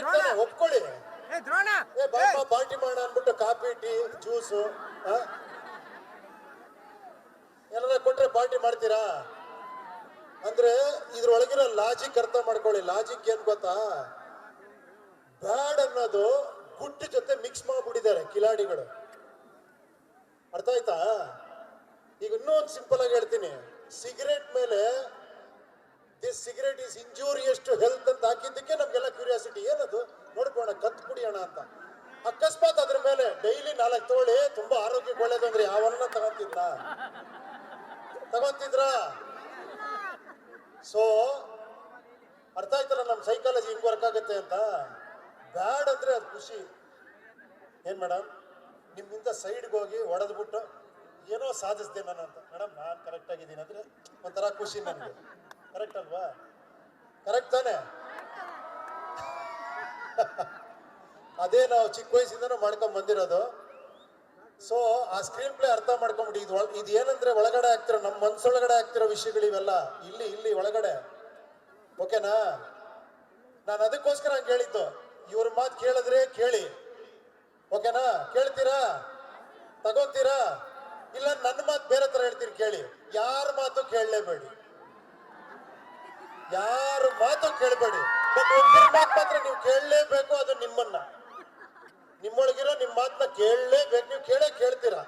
ತಾನೆ ಒಪ್ಕೊಳ್ಳಿ. ಬಾಬಾ ಪಾರ್ಟಿ ಮಾಡೋಣ ಅನ್ಬಿಟ್ಟು ಕಾಫಿ ಟೀ ಜ್ಯೂಸು ಏನಾರ ಕೊಟ್ರೆ ಪಾರ್ಟಿ ಮಾಡ್ತೀರಾ? ಅಂದ್ರೆ ಇದ್ರೊಳಗಿರೋ ಲಾಜಿಕ್ ಅರ್ಥ ಮಾಡ್ಕೊಳ್ಳಿ. ಲಾಜಿಕ್ ಏನ್ ಗೊತ್ತಾ? ಬ್ಯಾಡ್ ಅನ್ನೋದು ಗುಡ್ ಜೊತೆ ಮಿಕ್ಸ್ ಮಾಡ್ಬಿಟ್ಟಿದ್ದಾರೆ ಕಿಲಾಡಿಗಳು. ಅರ್ಥ ಆಯ್ತಾ? ಈಗ ಇನ್ನೂ ಒಂದು ಸಿಂಪಲ್ ಆಗಿ ಹೇಳ್ತೀನಿ. ಸಿಗರೇಟ್ ಮೇಲೆ this cigarette is injurious to health ಅಂತ ಹಾಕಿದ್ದಕ್ಕೆ ನಮ್ಗೆಲ್ಲ ಕ್ಯೂರಿಯಾಸಿಟಿ. ಏನದು ನೋಡ್ಕೋಣ, ಕತ್ ಕುಡಿಯೋಣ ಅಂತ. ಅಕಸ್ಮಾತ್ ಅದ್ರ ಮೇಲೆ ಡೈಲಿ 4 ತೋಳಿ ತುಂಬಾ ಆರೋಗ್ಯಕ್ಕೆ ಒಳ್ಳೇದು ಅಂದ್ರೆ ಯಾವನ್ನ ತಗೊಂತಿದ್ರ? ಸೊ ಅರ್ಥ ಆಯ್ತಲ್ಲ ನಮ್ ಸೈಕಾಲಜಿ ಹಿಂಗ್ ವರ್ಕ್ ಆಗುತ್ತೆ ಅಂತ. ಬ್ಯಾಡ್ ಅಂದ್ರೆ ಅದು ಖುಷಿ. ಏನ್ ಮೇಡಮ್, ನಿಮ್ಮಿಂದ ಸೈಡ್ಗೆ ಹೋಗಿ ಹೊಡೆದ್ಬಿಟ್ಟು ಏನೋ ಸಾಧಿಸ್ದೆ ನಾನು ಅಂತ, ಮೇಡಮ್ ನಾನ್ ಕರೆಕ್ಟ್ ಆಗಿದ್ದೀನಿ ಅಂದ್ರೆ ಒಂಥರ ಖುಷಿ ನನಗೆ. ಕರೆಕ್ಟ್ ಅಲ್ವಾ? ಕರೆಕ್ಟ್ ತಾನೆ? ಅದೇ ನಾವು ಚಿಕ್ಕ ವಯಸ್ಸಿಂದನೂ ಮಾಡ್ಕೊಂಡ್ ಬಂದಿರೋದು. ಸೊ ಆ ಸ್ಕ್ರೀನ್ ಪ್ಲೇ ಅರ್ಥ ಮಾಡ್ಕೊಂಬಿಡಿ. ಇದು ಏನಂದ್ರೆ ಒಳಗಡೆ ಆಗ್ತಿರೋ, ನಮ್ಮ ಮನ್ಸೊಳಗಡೆ ಆಗ್ತಿರೋ ವಿಷಯಗಳಿವೆಲ್ಲ ಇಲ್ಲಿ ಒಳಗಡೆ. ಓಕೆನಾ? ನಾನು ಅದಕ್ಕೋಸ್ಕರ ಹಂಗೆ ಹೇಳಿದ್ದು. ಇವ್ರ ಮಾತು ಕೇಳಿದ್ರೆ ಕೇಳಿ, ಓಕೆನಾ? ಕೇಳ್ತೀರಾ? ತಗೋತೀರಾ? ಇಲ್ಲ ನನ್ನ ಮಾತು ಬೇರೆ ತರ ಹೇಳ್ತೀರಿ ಕೇಳಿ. ಯಾರ ಮಾತು ಕೇಳಲೇಬೇಡಿ, ಯಾರ ಮಾತು ಕೇಳಬೇಡಿ. ಬಟ್ ಒಬ್ಬರ ಮಾತು ಮಾತ್ರ ನೀವು ಕೇಳಲೇಬೇಕು. ಅದು ನಿಮ್ಮೊಳಗಿರೋ ನಿಮ್ಮ ಮಾತನ್ನ ಕೇಳಲೇಬೇಕು. ನೀವು ಕೇಳ್ತೀರಾ.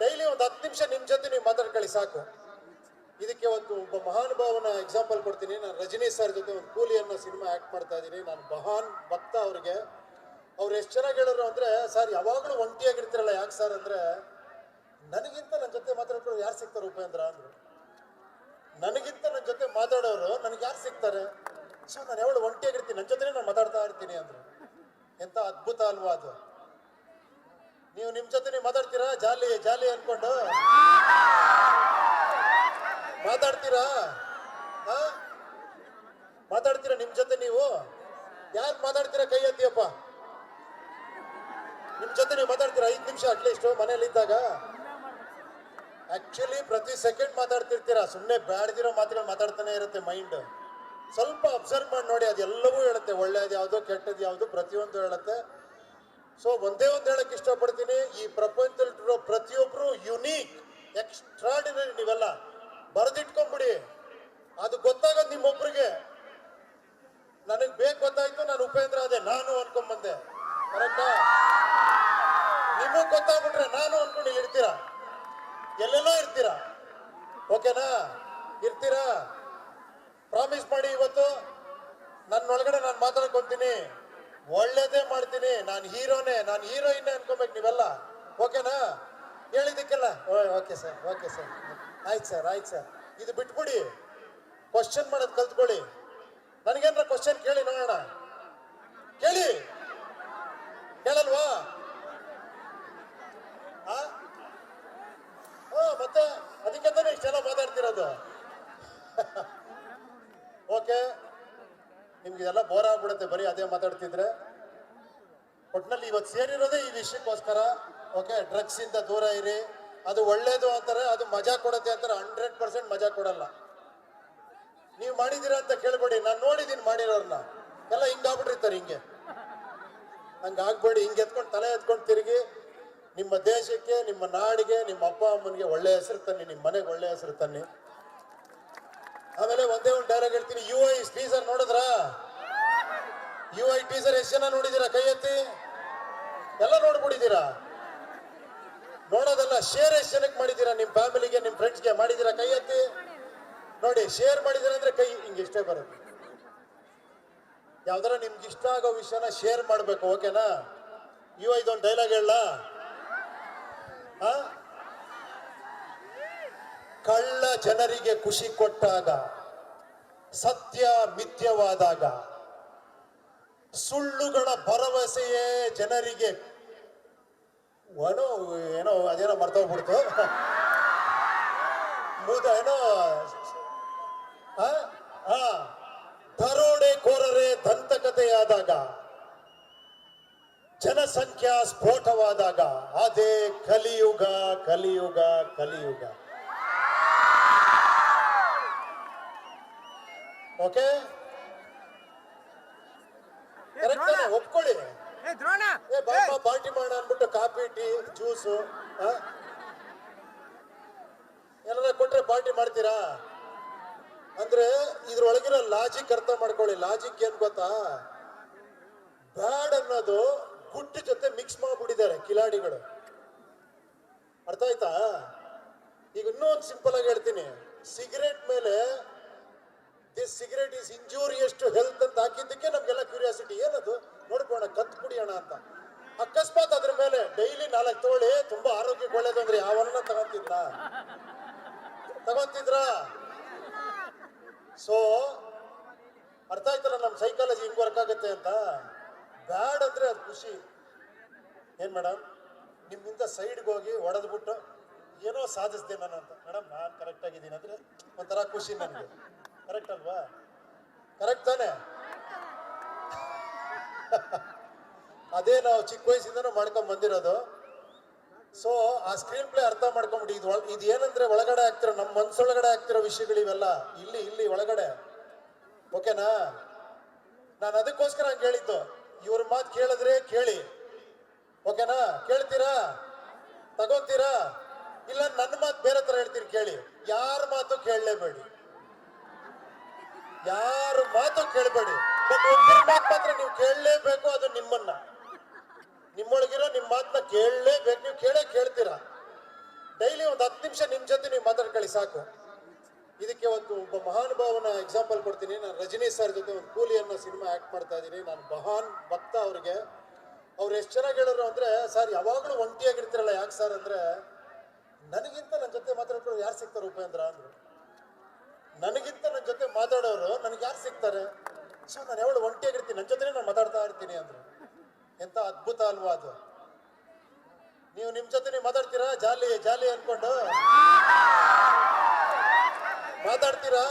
ಡೈಲಿ ಒಂದು 10 ನಿಮಿಷ ನಿಮ್ ಜೊತೆ ನೀವು ಮಾತಾಡ್ಕೊಳ್ಳಿ ಸಾಕು. ಇದಕ್ಕೆ ಒಬ್ಬ ಮಹಾನುಭಾವನ ಎಕ್ಸಾಂಪಲ್ ಕೊಡ್ತೀನಿ. ನಾನು ರಜನಿ ಸರ್ ಜೊತೆ ಒಂದು ಕೂಲಿ ಅನ್ನೋ ಸಿನಿಮಾ ಆಕ್ಟ್ ಮಾಡ್ತಾ ಇದ್ದೀನಿ. ನಾನು ಮಹಾನ್ ಭಕ್ತ ಅವ್ರಿಗೆ. ಅವ್ರು ಎಷ್ಟು ಚೆನ್ನಾಗಿ ಹೇಳಿದ್ರು ಅಂದ್ರೆ, ಸರ್ ಯಾವಾಗಲೂ ಒಂಟಿಯಾಗಿರ್ತಿರಲ್ಲ ಯಾಕೆ ಸರ್ ಅಂದ್ರೆ, ನನಗಿಂತ ನನ್ನ ಜೊತೆ ಮಾತಾಡೋರು ಯಾರು ಸಿಗ್ತಾರೆ ಉಪೇಂದ್ರ ಅಂದ್ರು. ನನಗಿಂತ ನನ್ನ ಜೊತೆ ಮಾತಾಡೋರು ನನಗೆ ಯಾರು ಸಿಗ್ತಾರೆ? ಸೊ ನಾನು ಯಾವಳು ಒಂಟಿಯಾಗಿರ್ತೀನಿ, ನನ್ನ ಜೊತೆ ನಾನು ಮಾತಾಡ್ತಾ ಇರ್ತೀನಿ ಅಂದ್ರು. ಎಂತ ಅದ್ಭುತ ಅಲ್ವಾ ಅದು? ನೀವು ನಿಮ್ ಜೊತೆ ನೀವು ಮಾತಾಡ್ತೀರಾ? ಜಾಲಿ ಜಾಲಿ ಅನ್ಕೊಂಡು ಮಾತಾಡ್ತೀರಾ? ಮಾತಾಡ್ತೀರಾ ನಿಮ್ ಜೊತೆ ನೀವು? ಯಾರು ಮಾತಾಡ್ತೀರಾ? ಕೈ ಎತ್ತಿಯಪ್ಪ. ನಿಮ್ ಜೊತೆ ನೀವು ಮಾತಾಡ್ತೀರಾ 5 ನಿಮಿಷ ಅಟ್ಲೀಸ್ಟ್ ಮನೇಲಿ ಇದ್ದಾಗ? ಆಕ್ಚುಲಿ ಪ್ರತಿ ಸೆಕೆಂಡ್ ಮಾತಾಡ್ತಿರ್ತೀರಾ. ಸುಮ್ಮನೆ ಬ್ಯಾಡ್ದಿರೋ ಮಾತುಗಳು ಮಾತಾಡ್ತಾನೆ ಇರುತ್ತೆ ಮೈಂಡ್. ಸ್ವಲ್ಪ ಅಬ್ಸರ್ವ್ ಮಾಡಿ ನೋಡಿ, ಅದೆಲ್ಲವೂ ಹೇಳುತ್ತೆ. ಒಳ್ಳೇದು ಯಾವುದು, ಕೆಟ್ಟದ್ದು ಯಾವುದು, ಪ್ರತಿಯೊಂದು ಹೇಳುತ್ತೆ. ಸೊ ಒಂದೇ ಒಂದು ಹೇಳಕ್ ಇಷ್ಟಪಡ್ತೀನಿ, ಈ ಪ್ರಪಂಚದಲ್ಲಿರೋ ಪ್ರತಿಯೊಬ್ರು ಯುನೀಕ್, ಎಕ್ಸ್ಟ್ರಾರ್ಡಿನರಿ. ನೀವೆಲ್ಲ ಬರೆದಿಟ್ಕೊಂಡ್ಬಿಡಿ. ಅದು ಗೊತ್ತಾಗೋದು ನಿಮ್ಮೊಬ್ರಿಗೆ. ನನಗ್ ಬೇಕು ಗೊತ್ತಾಯ್ತು, ನಾನು ಉಪೇಂದ್ರ ಅದೇ ನಾನು ಅನ್ಕೊಂಡ್ಬಂದೆ. ಕರೆಕ್ಟಾ? ನಿಮಗ್ ಗೊತ್ತಾಗ್ಬಿಟ್ರೆ ನಾನು ಅನ್ಕೊಂಡು ಇರ್ತೀರಾ, ಎಲ್ಲೆಲ್ಲೋ ಇರ್ತೀರಾ. ಓಕೆನಾ? ಇರ್ತೀರಾ? ಪ್ರಾಮಿಸ್ ಮಾಡಿ ಇವತ್ತು ನನ್ನೊಳಗಡೆ ನಾನು ಮಾತಾಡ್ಕೊಂತೀನಿ, ಒಳ್ಳೇದೇ ಮಾಡ್ತೀನಿ. ನಾನು ಹೀರೋನೇ, ನಾನು ಹೀರೋಯಿನ್ನೇ ಅನ್ಕೊಬೇಕು ನೀವೆಲ್ಲ. ಓಕೆನಾ? ಹೇಳಿದ್ದಕ್ಕೆಲ್ಲ ಓಕೆ ಸರ್, ಓಕೆ ಸರ್, ಆಯ್ತು ಸರ್, ಆಯ್ತು ಸರ್. ಇದು ಬಿಟ್ಬಿಡಿ, ಕ್ವಶನ್ ಮಾಡೋದು ಕಲ್ತ್ಕೊಳ್ಳಿ. ನನಗೇನಾರ ಕ್ವಶನ್ ಕೇಳಿ ನೋಡೋಣ. ಕೇಳಿ, ಕೇಳಲ್ವಾ? ಮತ್ತೆ ಅದಕ್ಕೆ ತಾನೇ ಇಷ್ಟೆಲ್ಲ ಮಾತಾಡ್ತಿರೋದು. ಓಕೆ, ನಿಮ್ಗೆ ಎಲ್ಲ ಬೋರ್ ಆಗ್ಬಿಡುತ್ತೆ ಬರೀ ಅದೇ ಮಾತಾಡ್ತಿದ್ರೆ. ಒಟ್ನಲ್ಲಿ ಇವತ್ತು ಸೇರಿರೋದೇ ಈ ವಿಷಯಕ್ಕೋಸ್ಕರ. ಓಕೆ, ಡ್ರಗ್ಸ್ ಇಂದ ದೂರ ಇರಿ. ಅದು ಒಳ್ಳೇದು ಅಂತಾರೆ, ಅದು ಮಜಾ ಕೊಡುತ್ತೆ ಅಂತಾರೆ. 100% ಮಜಾ ಕೊಡಲ್ಲ. ನೀವು ಮಾಡಿದೀರಾ ಅಂತ ಕೇಳ್ಬೇಡಿ. ನಾನು ನೋಡಿದೀನಿ ಮಾಡಿರೋರ್ನ. ಎಲ್ಲ ಹಿಂಗಾಗ್ಬಿಟ್ಟಿರ್ತಾರೆ. ಹಂಗಾಗ್ಬೇಡಿ. ಹಿಂಗೆ ಎತ್ಕೊಂಡು ತಲೆ ಎತ್ಕೊಂಡು ತಿರುಗಿ ನಿಮ್ಮ ದೇಶಕ್ಕೆ, ನಿಮ್ಮ ನಾಡಿಗೆ, ನಿಮ್ಮ ಅಪ್ಪ ಅಮ್ಮನಿಗೆ ಒಳ್ಳೆ ಹೆಸರು ತನ್ನಿ, ನಿಮ್ಮ ಮನೆಗೆ ಒಳ್ಳೆ ಹೆಸರು ತನ್ನಿ. ಆಮೇಲೆ ಒಂದೇ ಒಂದು ಡೈಲಾಗ್ ಹೇಳ್ತೀನಿ. UI ಟೀಸರ್ ನೋಡಿದ್ರಾ? UI ಟೀಸರ್ ಎಷ್ಟು ಜನ ನೋಡಿದೀರಾ? ಕೈ ಎತ್ತಿ. ಎಲ್ಲ ನೋಡ್ಬಿಟ್ಟಿದ್ದೀರಾ? ನೋಡೋದಲ್ಲ, ಶೇರ್ ಎಷ್ಟು ಜನಕ್ಕೆ ಮಾಡಿದ್ದೀರಾ? ನಿಮ್ಮ ಫ್ಯಾಮಿಲಿಗೆ, ನಿಮ್ಮ ಫ್ರೆಂಡ್ಸ್ಗೆ ಮಾಡಿದ್ದೀರಾ? ಕೈ ಎತ್ತಿ ನೋಡಿ. ಶೇರ್ ಮಾಡಿದ್ದೀರಾ ಅಂದ್ರೆ ಕೈ ಹಿಂಗಿಷ್ಟೇ ಬರುತ್ತೆ. ಯಾವ್ದಾರ ನಿಮ್ಗೆ ಇಷ್ಟ ಆಗೋ ವಿಷಯನ ಶೇರ್ ಮಾಡ್ಬೇಕು. ಓಕೆನಾ? ಇದೊಂದು ಡೈಲಾಗ್ ಹೇಳ. ಕಳ್ಳ ಜನರಿಗೆ ಖುಷಿ ಕೊಟ್ಟಾಗ, ಸತ್ಯ ಮಿಥ್ಯವಾದಾಗ, ಸುಳ್ಳುಗಳ ಭರವಸೆಯೇ ಜನರಿಗೆ ಏನೋ ಅದೇನೋ ಮರ್ತೋಗ್ಬಿಡ್ತು. ಏನೋ ದರೋಡೆಕೋರರೇ ದಂತಕಥೆಯಾದಾಗ, ಜನಸಂಖ್ಯಾ ಸ್ಫೋಟವಾದಾಗ, ಅದೇ ಕಲಿಯುಗ, ಕಲಿಯುಗ, ಕಲಿಯುಗ. ಓಕೆ, ಕರೆಕ್ಟ್ ತಾನೆ? ಒಪ್ಕೊಳ್ಳಿ. ಏ ಬಾಬಾ ಪಾರ್ಟಿ ಮಾಡೋಣ ಅನ್ಬಿಟ್ಟು ಕಾಫಿ ಟೀ ಜ್ಯೂಸು ಏನಾರ ಕೊಟ್ರೆ ಪಾರ್ಟಿ ಮಾಡ್ತೀರಾ? ಅಂದ್ರೆ ಇದ್ರೊಳಗಿರೋ ಲಾಜಿಕ್ ಅರ್ಥ ಮಾಡ್ಕೊಳ್ಳಿ. ಲಾಜಿಕ್ ಏನ್ ಗೊತ್ತಾ? ಬ್ಯಾಡ್ ಅನ್ನೋದು ಗುಡ್ ಜೊತೆ ಮಿಕ್ಸ್ ಮಾಡ್ಬಿಟ್ಟಿದ್ದಾರೆ ಕಿಲಾಡಿಗಳು. ಅರ್ಥ ಆಯ್ತಾ? ಈಗ ಇನ್ನೂ ಒಂದು ಸಿಂಪಲ್ ಆಗಿ ಹೇಳ್ತೀನಿ. ಸಿಗರೇಟ್ ಮೇಲೆ this cigarette is injurious to health ಅಂತ ಹಾಕಿದ್ದಕ್ಕೆ ನಮ್ಗೆಲ್ಲ ಕ್ಯೂರಿಯಾಸಿಟಿ. ಏನದು ನೋಡ್ಕೋಣ, ಕತ್ ಕುಡಿಯೋಣ ಅಂತ. ಅಕಸ್ಮಾತ್ ಅದ್ರ ಮೇಲೆ ಡೈಲಿ 4 ತೋಳಿ ತುಂಬಾ ಆರೋಗ್ಯಕ್ಕೆ ಒಳ್ಳೇದು ಅಂದ್ರೆ ಯಾವನ್ನ ತಗೊಂತಿದ್ರ? ಸೊ ಅರ್ಥ ಆಯ್ತಲ್ಲ ನಮ್ ಸೈಕಾಲಜಿ ಹಿಂಗ್ ವರ್ಕ್ ಆಗುತ್ತೆ ಅಂತ. ಬ್ಯಾಡ್ ಅಂದ್ರೆ ಅದು ಖುಷಿ. ಏನ್ ಮೇಡಮ್, ನಿಮ್ಮಿಂದ ಸೈಡ್ಗೆ ಹೋಗಿ ಹೊಡೆದ್ಬಿಟ್ಟು ಏನೋ ಸಾಧಿಸ್ದೆ ನಾನು ಅಂತ, ಮೇಡಮ್ ನಾನ್ ಕರೆಕ್ಟ್ ಆಗಿದ್ದೀನಿ ಅಂದ್ರೆ ಒಂಥರ ಖುಷಿ ನನಗೆ. ಕರೆಕ್ಟ್ ಅಲ್ವಾ? ಕರೆಕ್ಟ್ ತಾನೆ? ಅದೇ ನಾವು ಚಿಕ್ಕ ವಯಸ್ಸಿಂದನೂ ಮಾಡ್ಕೊಂಡ್ ಬಂದಿರೋದು. ಸೊ ಆ ಸ್ಕ್ರೀನ್ ಪ್ಲೇ ಅರ್ಥ ಮಾಡ್ಕೊಂಬಿಡಿ. ಇದು ಏನಂದ್ರೆ ಒಳಗಡೆ ಆಗ್ತಿರೋ, ನಮ್ಮ ಮನ್ಸೊಳಗಡೆ ಆಗ್ತಿರೋ ವಿಷಯಗಳು ಇವೆಲ್ಲ ಇಲ್ಲಿ ಒಳಗಡೆ. ಓಕೆನಾ? ನಾನು ಅದಕ್ಕೋಸ್ಕರ ಹಂಗೆ ಹೇಳಿದ್ದು. ಇವ್ರ ಮಾತು ಕೇಳಿದ್ರೆ ಕೇಳಿ, ಓಕೆನಾ? ಕೇಳ್ತೀರಾ? ತಗೋತೀರಾ? ಇಲ್ಲ ನನ್ನ ಮಾತು ಬೇರೆ ತರ ಹೇಳ್ತೀರಿ ಕೇಳಿ. ಯಾರ ಮಾತು ಕೇಳಲೇಬೇಡಿ, ಯಾರ ಮಾತು ಕೇಳಬೇಡಿ. ಬಟ್ ಒಬ್ಬರ ಮಾತು ಮಾತ್ರ ನೀವು ಕೇಳಲೇಬೇಕು. ಅದು ನಿಮ್ಮೊಳಗಿರೋ ನಿಮ್ಮ ಮಾತನ್ನ ಕೇಳಲೇಬೇಕು. ನೀವು ಕೇಳ್ತೀರಾ. ಡೈಲಿ ಒಂದು 10 ನಿಮಿಷ ನಿಮ್ ಜೊತೆ ನೀವು ಮಾತಾಡ್ಕೊಳ್ಳಿ ಸಾಕು. ಇದಕ್ಕೆ ಒಬ್ಬ ಮಹಾನುಭಾವನ ಎಕ್ಸಾಂಪಲ್ ಕೊಡ್ತೀನಿ. ನಾನು ರಜನಿ ಸರ್ ಜೊತೆ ಒಂದು ಕೂಲಿ ಅನ್ನೋ ಸಿನಿಮಾ ಆಕ್ಟ್ ಮಾಡ್ತಾ ಇದ್ದೀನಿ. ನಾನು ಮಹಾನ್ ಭಕ್ತ ಅವ್ರಿಗೆ. ಅವ್ರು ಎಷ್ಟು ಚೆನ್ನಾಗಿ ಹೇಳಿದ್ರು ಅಂದ್ರೆ, ಸರ್ ಯಾವಾಗಲೂ ಒಂಟಿಯಾಗಿರ್ತಿರಲ್ಲ ಯಾಕೆ ಸರ್ ಅಂದ್ರೆ, ನನಗಿಂತ ನನ್ನ ಜೊತೆ ಮಾತಾಡೋರು ಯಾರು ಸಿಗ್ತಾರೆ ಉಪೇಂದ್ರ ಅಂದ್ರು. ನನಗಿಂತ ನನ್ನ ಜೊತೆ ಮಾತಾಡೋರು ನನಗೆ ಯಾರು ಸಿಗ್ತಾರೆ? ಸೊ ನಾನು ಯಾವಳು ಒಂಟಿಯಾಗಿರ್ತೀನಿ, ನನ್ನ ಜೊತೆ ನಾನು ಮಾತಾಡ್ತಾ ಇರ್ತೀನಿ ಅಂದ್ರು. ಎಂತ ಅದ್ಭುತ ಅಲ್ವಾ ಅದು? ನೀವು ನಿಮ್ ಜೊತೆ ನೀವು ಮಾತಾಡ್ತೀರಾ? ಜಾಲಿ ಜಾಲಿ ಅನ್ಕೊಂಡು ಮಾತಾಡ್ತೀರಾ?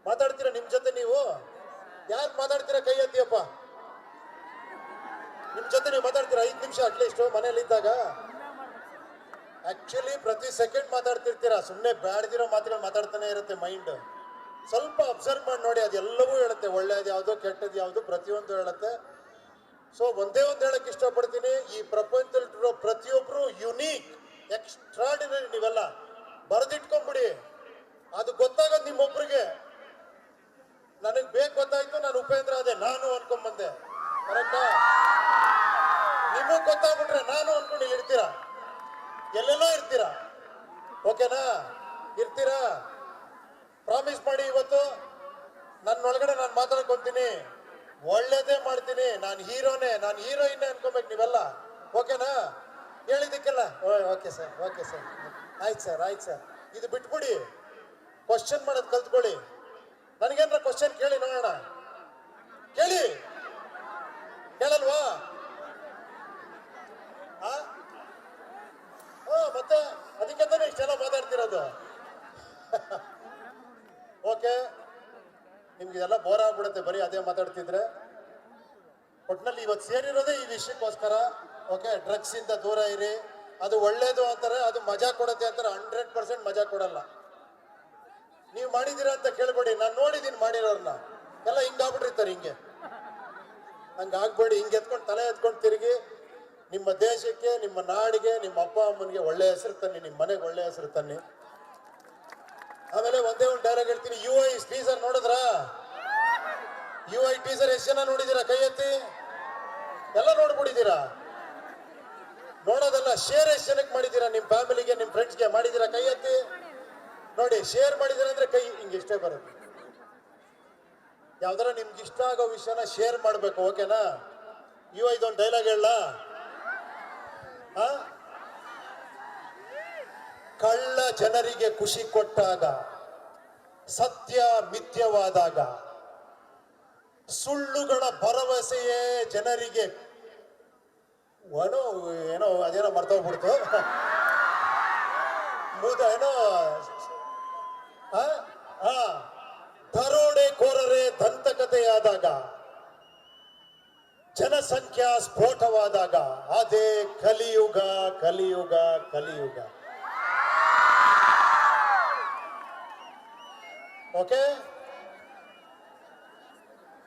ಮಾತಾಡ್ತೀರಾ ನಿಮ್ ಜೊತೆ ನೀವು? ಯಾರು ಮಾತಾಡ್ತೀರಾ? ಕೈ ಎತ್ತಿಯಪ್ಪ. ನಿಮ್ ಜೊತೆ ನೀವು ಮಾತಾಡ್ತೀರಾ 5 ನಿಮಿಷ ಅಟ್ಲೀಸ್ಟ್ ಮನೇಲಿ ಇದ್ದಾಗ? ಆಕ್ಚುಲಿ ಪ್ರತಿ ಸೆಕೆಂಡ್ ಮಾತಾಡ್ತಿರ್ತೀರಾ. ಸುಮ್ಮನೆ ಬ್ಯಾಡ್ದಿರೋ ಮಾತುಗಳು ಮಾತಾಡ್ತಾನೆ ಇರುತ್ತೆ ಮೈಂಡ್. ಸ್ವಲ್ಪ ಅಬ್ಸರ್ವ್ ಮಾಡಿ ನೋಡಿ, ಅದೆಲ್ಲವೂ ಹೇಳುತ್ತೆ. ಒಳ್ಳೇದು ಯಾವುದು, ಕೆಟ್ಟದ್ದು ಯಾವುದು, ಪ್ರತಿಯೊಂದು ಹೇಳುತ್ತೆ. ಸೊ ಒಂದೇ ಒಂದು ಹೇಳಕ್ ಇಷ್ಟಪಡ್ತೀನಿ, ಈ ಪ್ರಪಂಚದಲ್ಲಿರೋ ಪ್ರತಿಯೊಬ್ರು ಯುನೀಕ್, ಎಕ್ಸ್ಟ್ರಾರ್ಡಿನರಿ. ನೀವೆಲ್ಲ ಬರೆದಿಟ್ಕೊಂಡ್ಬಿಡಿ. ಅದು ಗೊತ್ತಾಗೋದು ನಿಮ್ಮೊಬ್ರಿಗೆ. ನನಗ್ ಬೇಕು ಗೊತ್ತಾಯ್ತು, ನಾನು ಉಪೇಂದ್ರ ಅದೇ ನಾನು ಅನ್ಕೊಂಡ್ಬಂದೆ. ಕರೆಕ್ಟಾ? ನಿಮಗ್ ಗೊತ್ತಾಗ್ಬಿಟ್ರೆ ನಾನು ಅನ್ಕೊಂಡು ಇರ್ತೀರಾ, ಎಲ್ಲೆಲ್ಲೋ ಇರ್ತೀರಾ. ಓಕೆನಾ? ಇರ್ತೀರಾ? ಪ್ರಾಮಿಸ್ ಮಾಡಿ ಇವತ್ತು ನನ್ನೊಳಗಡೆ ನಾನು ಮಾತಾಡ್ಕೊಂತೀನಿ, ಒಳ್ಳೇದೇ ಮಾಡ್ತೀನಿ. ನಾನು ಹೀರೋನೇ, ನಾನು ಹೀರೋಯಿನ್ನೇ ಅನ್ಕೊಬೇಕು ನೀವೆಲ್ಲ. ಓಕೆನಾ? ಹೇಳಿದ್ದಕ್ಕೆಲ್ಲ ಓಕೆ ಸರ್, ಓಕೆ ಸರ್, ಆಯ್ತು ಸರ್, ಆಯ್ತು ಸರ್. ಇದು ಬಿಟ್ಬಿಡಿ, ಕ್ವಶನ್ ಮಾಡೋದು ಕಲ್ತ್ಕೊಳ್ಳಿ. ನನಗೇನಾರ ಕ್ವಶನ್ ಕೇಳಿ ನೋಡೋಣ. ಕೇಳಿ, ಕೇಳಲ್ವಾ? ಮತ್ತೆ ಅದಕ್ಕೆ ತಾನೇ ಇಷ್ಟೆಲ್ಲ ಮಾತಾಡ್ತಿರೋದು. ಓಕೆ, ನಿಮ್ಗೆ ಎಲ್ಲ ಬೋರ್ ಆಗ್ಬಿಡುತ್ತೆ ಬರೀ ಅದೇ ಮಾತಾಡ್ತಿದ್ರೆ. ಒಟ್ನಲ್ಲಿ ಇವತ್ತು ಸೇರಿರೋದೇ ಈ ವಿಷಯಕ್ಕೋಸ್ಕರ. ಓಕೆ, ಡ್ರಗ್ಸ್ ಇಂದ ದೂರ ಇರಿ. ಅದು ಒಳ್ಳೇದು ಅಂತಾರೆ, ಅದು ಮಜಾ ಕೊಡುತ್ತೆ ಅಂತಾರೆ. 100% ಮಜಾ ಕೊಡಲ್ಲ. ನೀವು ಮಾಡಿದೀರಾ ಅಂತ ಕೇಳ್ಬೇಡಿ. ನಾನು ನೋಡಿದೀನಿ ಮಾಡಿರೋರ್ನ. ಎಲ್ಲ ಹಿಂಗಾಗ್ಬಿಟ್ಟಿರ್ತಾರೆ. ಹಂಗಾಗ್ಬೇಡಿ. ಹಿಂಗೆ ಎತ್ಕೊಂಡು ತಲೆ ಎತ್ಕೊಂಡು ತಿರುಗಿ ನಿಮ್ಮ ದೇಶಕ್ಕೆ, ನಿಮ್ಮ ನಾಡಿಗೆ, ನಿಮ್ಮ ಅಪ್ಪ ಅಮ್ಮನಿಗೆ ಒಳ್ಳೆ ಹೆಸರು ತನ್ನಿ, ನಿಮ್ಮ ಮನೆಗೆ ಒಳ್ಳೆ ಹೆಸರು ತನ್ನಿ. ಆಮೇಲೆ ಒಂದೇ ಒಂದು ಡೈಲಾಗ್ ಹೇಳ್ತೀನಿ. UI ಟೀಸರ್ ನೋಡಿದ್ರಾ? UI ಟೀಸರ್ ಎಷ್ಟು ಜನ ನೋಡಿದೀರಾ? ಕೈ ಎತ್ತಿ. ಎಲ್ಲ ನೋಡ್ಬಿಟ್ಟಿದ್ದೀರಾ? ನೋಡೋದಲ್ಲ, ಶೇರ್ ಎಷ್ಟು ಜನಕ್ಕೆ ಮಾಡಿದ್ದೀರಾ? ನಿಮ್ಮ ಫ್ಯಾಮಿಲಿಗೆ, ನಿಮ್ಮ ಫ್ರೆಂಡ್ಸ್ಗೆ ಮಾಡಿದ್ದೀರಾ? ಕೈ ಎತ್ತಿ ನೋಡಿ. ಶೇರ್ ಮಾಡಿದ್ದೀರಾ ಅಂದ್ರೆ ಕೈ ಹಿಂಗಿಷ್ಟೇ ಬರುತ್ತೆ. ಯಾವ್ದಾರ ನಿಮ್ಗೆ ಇಷ್ಟ ಆಗೋ ವಿಷಯನ ಶೇರ್ ಮಾಡ್ಬೇಕು. ಓಕೆನಾ? ಇದೊಂದು ಡೈಲಾಗ್ ಹೇಳ. ಕಳ್ಳ ಜನರಿಗೆ ಖುಷಿ ಕೊಟ್ಟಾಗ, ಸತ್ಯ ಮಿಥ್ಯವಾದಾಗ, ಸುಳ್ಳುಗಳ ಭರವಸೆಯೇ ಜನರಿಗೆ ಏನೋ ಅದೇನೋ ಮರ್ತೋಗ್ಬಿಡ್ತು. ಏನೋ ದರೋಡೆಕೋರರೇ ದಂತಕಥೆಯಾದಾಗ, ಜನಸಂಖ್ಯಾ ಸ್ಫೋಟವಾದಾಗ, ಅದೇ ಕಲಿಯುಗ, ಕಲಿಯುಗ, ಕಲಿಯುಗ. ಓಕೆ.